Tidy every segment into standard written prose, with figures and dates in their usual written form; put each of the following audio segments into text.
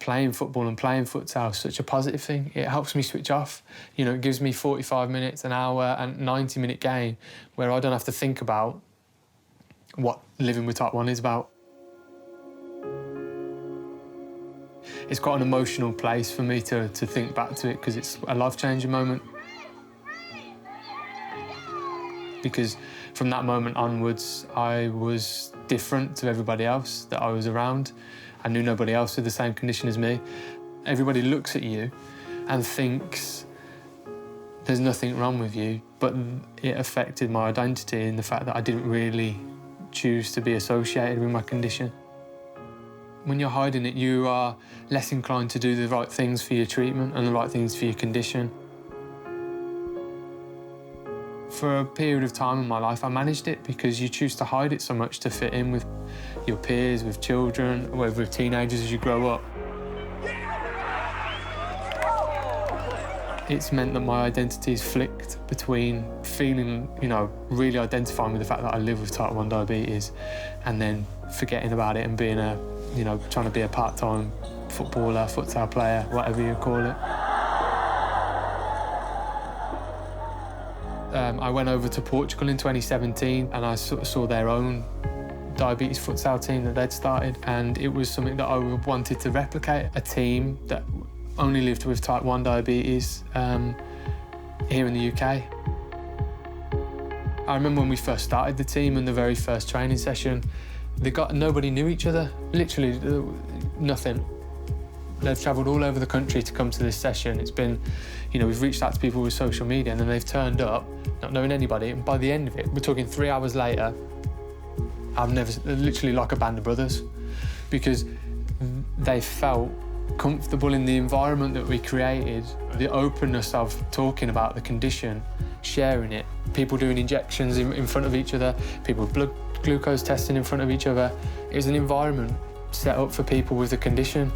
playing football and playing futsal is such a positive thing. It helps me switch off. You know, it gives me 45 minutes, an hour and 90-minute game where I don't have to think about what living with type 1 is about. It's quite an emotional place for me to think back to it because it's a life-changing moment. Because from that moment onwards, I was different to everybody else that I was around. I knew nobody else with the same condition as me. Everybody looks at you and thinks there's nothing wrong with you, but it affected my identity in the fact that I didn't really choose to be associated with my condition. When you're hiding it, you are less inclined to do the right things for your treatment and the right things for your condition. For a period of time in my life, I managed it because you choose to hide it so much to fit in with your peers, with children, or with teenagers as you grow up. It's meant that my identity is flicked between feeling, you know, really identifying with the fact that I live with type 1 diabetes and then forgetting about it and being a, you know, trying to be a part-time footballer, futsal player, whatever you call it. I went over to Portugal in 2017 and I sort of saw their own diabetes futsal team that they'd started, and it was something that I wanted to replicate, a team that only lived with type 1 diabetes here in the UK. I remember when we first started the team and the very first training session, nobody knew each other, literally nothing. They've travelled all over the country to come to this session. It's been, you know, we've reached out to people with social media and then they've turned up, not knowing anybody, and by the end of it, we're talking 3 hours later, literally like a band of brothers, because they felt comfortable in the environment that we created, the openness of talking about the condition, sharing it, people doing injections in front of each other, people with blood glucose testing in front of each other. It was an environment set up for people with the condition.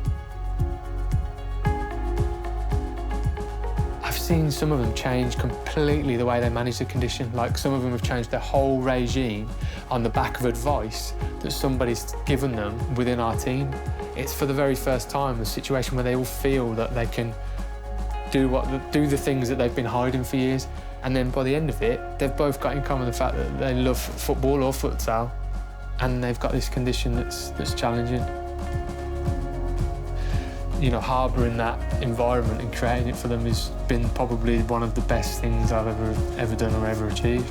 I've seen some of them change completely the way they manage the condition. Like, some of them have changed their whole regime on the back of advice that somebody's given them within our team. It's for the very first time a situation where they all feel that they can do the things that they've been hiding for years. And then by the end of it, they've both got in common the fact that they love football or futsal, and they've got this condition that's challenging. You know, harbouring that environment and creating it for them has been probably one of the best things I've ever done or ever achieved.